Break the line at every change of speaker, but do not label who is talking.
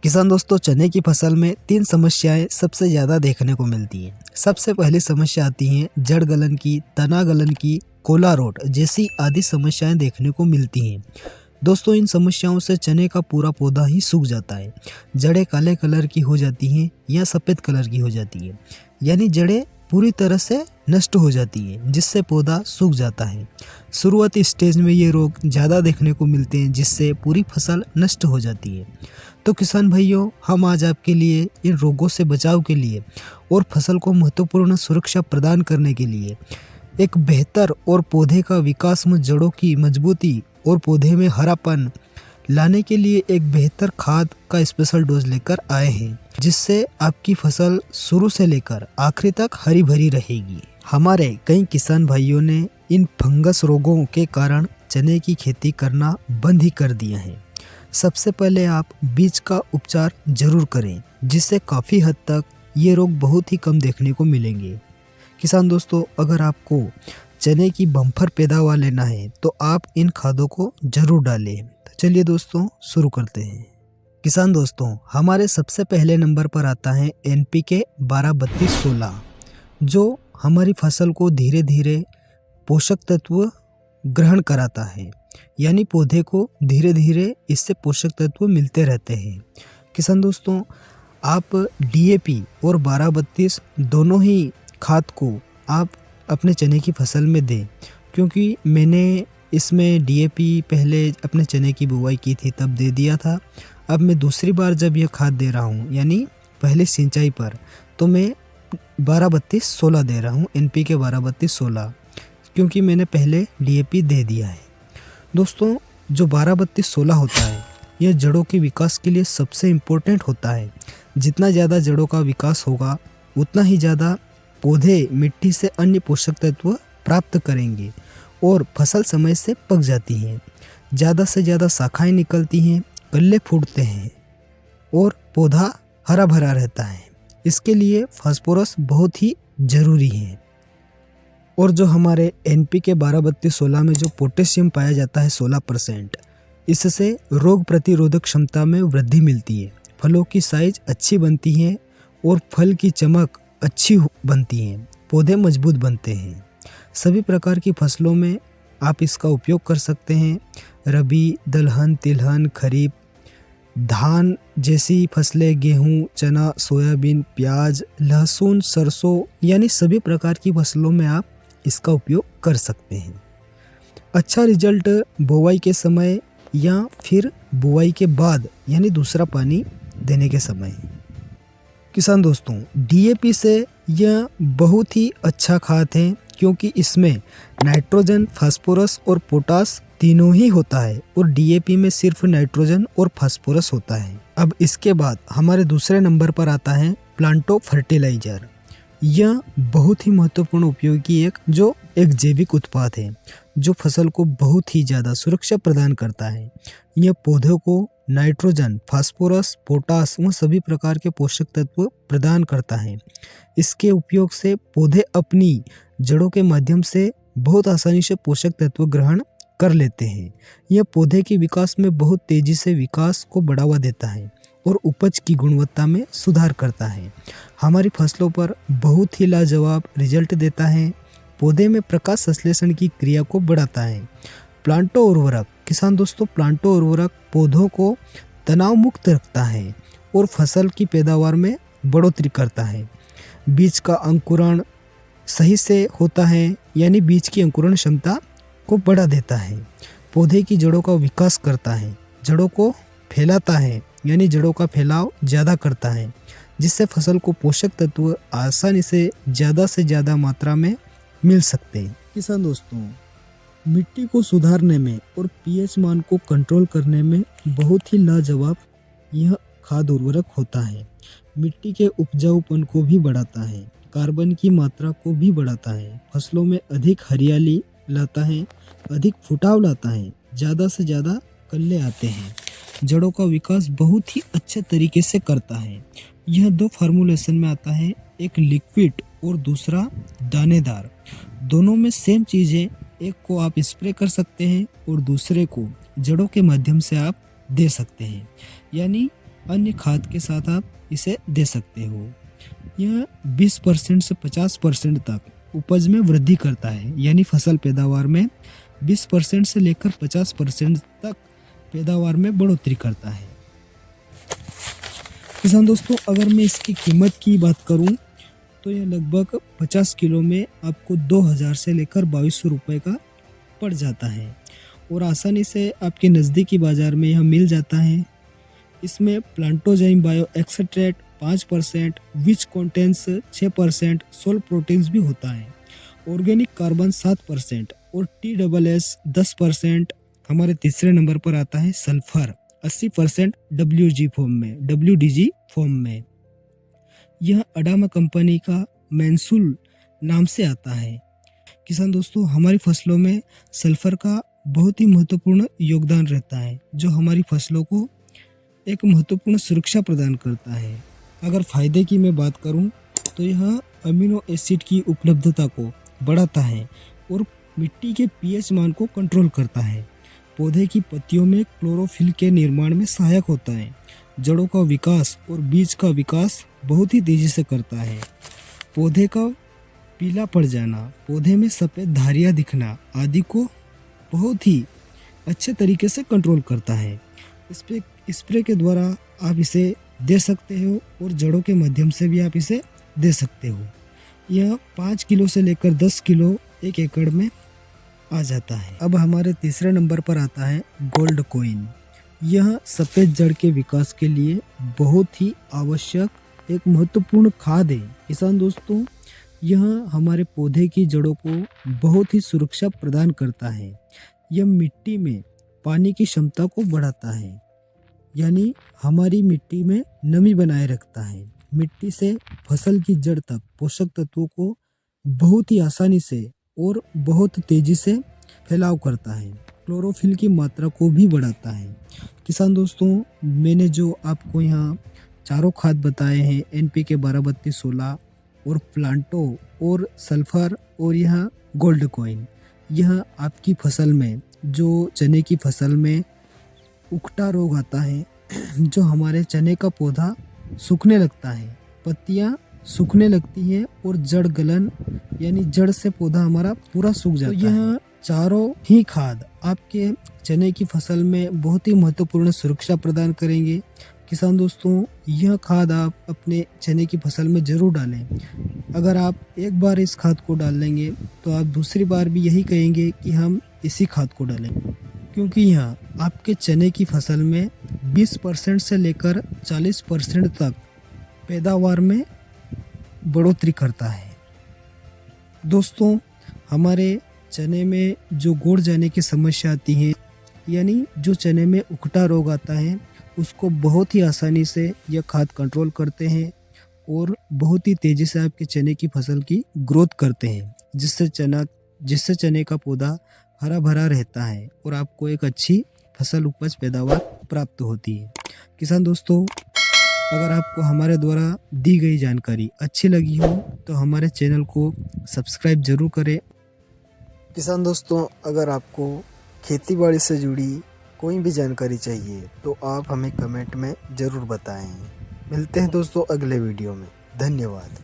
किसान दोस्तों, चने की फसल में 3 समस्याएं सबसे ज़्यादा देखने को मिलती हैं। सबसे पहली समस्या आती है जड़ गलन की, तना गलन की, कोला रोट जैसी आदि समस्याएं देखने को मिलती हैं। दोस्तों, इन समस्याओं से चने का पूरा पौधा ही सूख जाता है। जड़ें काले कलर की हो जाती हैं या सफ़ेद कलर की हो जाती है, यानी जड़ें पूरी तरह से नष्ट हो जाती है, जिससे पौधा सूख जाता है। शुरुआती स्टेज में ये रोग ज़्यादा देखने को मिलते हैं, जिससे पूरी फसल नष्ट हो जाती है। तो किसान भाइयों, हम आज आपके लिए इन रोगों से बचाव के लिए और फसल को महत्वपूर्ण सुरक्षा प्रदान करने के लिए एक बेहतर और पौधे का विकास में जड़ों की मजबूती और पौधे में हरापन लाने के लिए एक बेहतर खाद का स्पेशल डोज लेकर आए हैं, जिससे आपकी फसल शुरू से लेकर आखिरी तक हरी भरी रहेगी। हमारे कई किसान भाइयों ने इन फंगस रोगों के कारण चने की खेती करना बंद ही कर दिया है। सबसे पहले आप बीज का उपचार जरूर करें, जिससे काफ़ी हद तक ये रोग बहुत ही कम देखने को मिलेंगे। किसान दोस्तों, अगर आपको चने की बम्पर पैदावार लेना है तो आप इन खादों को जरूर डालें। तो चलिए दोस्तों, शुरू करते हैं। किसान दोस्तों, हमारे सबसे पहले नंबर पर आता है NPK 12-32-16, जो हमारी फसल को धीरे धीरे पोषक तत्व ग्रहण कराता है, यानी पौधे को धीरे धीरे इससे पोषक तत्व मिलते रहते हैं। किसान दोस्तों, आप DAP और 12-32 दोनों ही खाद को आप अपने चने की फसल में दें, क्योंकि मैंने इसमें DAP पहले अपने चने की बुवाई की थी तब दे दिया था। अब मैं दूसरी बार जब यह खाद दे रहा हूँ, यानी पहले सिंचाई पर, तो मैं 12-32-16 दे रहा हूँ, NPK 12-32-16, क्योंकि मैंने पहले DAP दे दिया है। दोस्तों, जो 12-32-16 होता है, यह जड़ों के विकास के लिए सबसे इम्पोर्टेंट होता है। जितना ज़्यादा जड़ों का विकास होगा, उतना ही ज़्यादा पौधे मिट्टी से अन्य पोषक तत्व प्राप्त करेंगे और फसल समय से पक जाती है। ज़्यादा से ज़्यादा शाखाएं निकलती हैं, कल्ले फूटते हैं और पौधा हरा भरा रहता है। इसके लिए फास्फोरस बहुत ही ज़रूरी है। और जो हमारे NPK 12-32-16 में जो पोटेशियम पाया जाता है 16%, इससे रोग प्रतिरोधक क्षमता में वृद्धि मिलती है, फलों की साइज अच्छी बनती है और फल की चमक अच्छी बनती है, पौधे मजबूत बनते हैं। सभी प्रकार की फसलों में आप इसका उपयोग कर सकते हैं। रबी, दलहन, तिलहन, खरीफ, धान जैसी फसलें, गेहूं, चना, सोयाबीन, प्याज, लहसुन, सरसों, यानी सभी प्रकार की फसलों में आप इसका उपयोग कर सकते हैं। अच्छा रिजल्ट बुवाई के समय या फिर बुवाई के बाद, यानी दूसरा पानी देने के समय। किसान दोस्तों, DAP से यह बहुत ही अच्छा खाद है, क्योंकि इसमें नाइट्रोजन, फास्फोरस और पोटास तीनों ही होता है और DAP में सिर्फ नाइट्रोजन और फास्फोरस होता है। अब इसके बाद हमारे दूसरे नंबर पर आता है प्लांटो फर्टिलाइजर। यह बहुत ही महत्वपूर्ण उपयोगी एक जैविक उत्पाद है, जो फसल को बहुत ही ज़्यादा सुरक्षा प्रदान करता है। यह पौधों को नाइट्रोजन, फास्फोरस, पोटास व सभी प्रकार के पोषक तत्व प्रदान करता है। इसके उपयोग से पौधे अपनी जड़ों के माध्यम से बहुत आसानी से पोषक तत्व ग्रहण कर लेते हैं। यह पौधे के विकास में बहुत तेजी से विकास को बढ़ावा देता है और उपज की गुणवत्ता में सुधार करता है। हमारी फसलों पर बहुत ही लाजवाब रिजल्ट देता है। पौधे में प्रकाश संश्लेषण की क्रिया को बढ़ाता है। प्लांटो उर्वरक, किसान दोस्तों, प्लांटो उर्वरक पौधों को तनाव मुक्त रखता है और फसल की पैदावार में बढ़ोतरी करता है। बीज का अंकुरण सही से होता है, यानी बीज की अंकुरण क्षमता को बढ़ा देता है। पौधे की जड़ों का विकास करता है, जड़ों को फैलाता है, यानी जड़ों का फैलाव ज़्यादा करता है, जिससे फसल को पोषक तत्व आसानी से ज़्यादा मात्रा में मिल सकते हैं। किसान दोस्तों, मिट्टी को सुधारने में और pH मान को कंट्रोल करने में बहुत ही लाजवाब यह खाद उर्वरक होता है। मिट्टी के उपजाऊपन को भी बढ़ाता है, कार्बन की मात्रा को भी बढ़ाता है, फसलों में अधिक हरियाली लाता है, अधिक फुटाव लाता है, ज़्यादा से ज़्यादा कल्ले आते हैं, जड़ों का विकास बहुत ही अच्छे तरीके से करता है। यह 2 फार्मूलेशन में आता है, एक लिक्विड और दूसरा दानेदार। दोनों में सेम चीज़ें, एक को आप स्प्रे कर सकते हैं और दूसरे को जड़ों के माध्यम से आप दे सकते हैं। यानी अन्य खाद के साथ आप इसे दे सकते हो। यह 20% से 50% तक उपज में वृद्धि करता है, यानी फसल पैदावार में 20% से लेकर 50% तक पैदावार में बढ़ोतरी करता है। किसान दोस्तों, अगर मैं इसकी कीमत की बात करूं तो यह लगभग 50 किलो में आपको 2000 से लेकर 2200 रुपये का पड़ जाता है और आसानी से आपके नज़दीकी बाज़ार में यह मिल जाता है। इसमें Plantozyme bio extract 5%, which contains 6%, सोल प्रोटीन्स भी होता है, ऑर्गेनिक कार्बन 7% और TSS 10%। हमारे तीसरे नंबर पर आता है सल्फर 80% WDG फॉर्म में। यह अडामा कंपनी का मैंसूल नाम से आता है। किसान दोस्तों, हमारी फसलों में सल्फर का बहुत ही महत्वपूर्ण योगदान रहता है, जो हमारी फसलों को एक महत्वपूर्ण सुरक्षा प्रदान करता है। अगर फायदे की मैं बात करूं तो यह अमीनो एसिड की उपलब्धता को बढ़ाता है और मिट्टी के pH मान को कंट्रोल करता है। पौधे की पत्तियों में क्लोरोफिल के निर्माण में सहायक होता है। जड़ों का विकास और बीज का विकास बहुत ही तेजी से करता है। पौधे का पीला पड़ जाना, पौधे में सफ़ेद धारियाँ दिखना आदि को बहुत ही अच्छे तरीके से कंट्रोल करता है। स्प्रे के द्वारा आप इसे दे सकते हो और जड़ों के माध्यम से भी आप इसे दे सकते हो। यह 5 किलो से लेकर 10 किलो 1 एकड़ में आ जाता है। अब हमारे तीसरे नंबर पर आता है गोल्ड कॉइन। यह सफ़ेद जड़ के विकास के लिए बहुत ही आवश्यक एक महत्वपूर्ण खाद है। किसान दोस्तों, यह हमारे पौधे की जड़ों को बहुत ही सुरक्षा प्रदान करता है। यह मिट्टी में पानी की क्षमता को बढ़ाता है, यानी हमारी मिट्टी में नमी बनाए रखता है। मिट्टी से फसल की जड़ तक पोषक तत्वों को बहुत ही आसानी से और बहुत तेजी से फैलाव करता है। क्लोरोफिल की मात्रा को भी बढ़ाता है। किसान दोस्तों, मैंने जो आपको यहाँ चारों खाद बताए हैं, NPK 12-32-16 और प्लांटो और सल्फर और यह गोल्ड कॉइन, यह आपकी फसल में, जो चने की फसल में उकटा रोग आता है, जो हमारे चने का पौधा सूखने लगता है, पत्तियां सूखने लगती हैं और जड़ गलन, यानी जड़ से पौधा हमारा पूरा सूख जाता है। तो यह चारों ही खाद आपके चने की फसल में बहुत ही महत्वपूर्ण सुरक्षा प्रदान करेंगे। किसान दोस्तों, यह खाद आप अपने चने की फसल में ज़रूर डालें। अगर आप एक बार इस खाद को डाल लेंगे तो आप दूसरी बार भी यही कहेंगे कि हम इसी खाद को डालें, क्योंकि यह आपके चने की फसल में 20% से लेकर 40% तक पैदावार में बढ़ोतरी करता है। दोस्तों, हमारे चने में जो गोड़ जाने की समस्या आती है, यानी जो चने में उकटा रोग आता है, उसको बहुत ही आसानी से यह खाद कंट्रोल करते हैं और बहुत ही तेज़ी से आपके चने की फसल की ग्रोथ करते हैं, जिससे चने का पौधा हरा भरा रहता है और आपको एक अच्छी फसल उपज पैदावार प्राप्त होती है। किसान दोस्तों, अगर आपको हमारे द्वारा दी गई जानकारी अच्छी लगी हो तो हमारे चैनल को सब्सक्राइब जरूर करें। किसान दोस्तों, अगर आपको खेतीबाड़ी से जुड़ी कोई भी जानकारी चाहिए तो आप हमें कमेंट में ज़रूर बताएं। मिलते हैं दोस्तों अगले वीडियो में। धन्यवाद।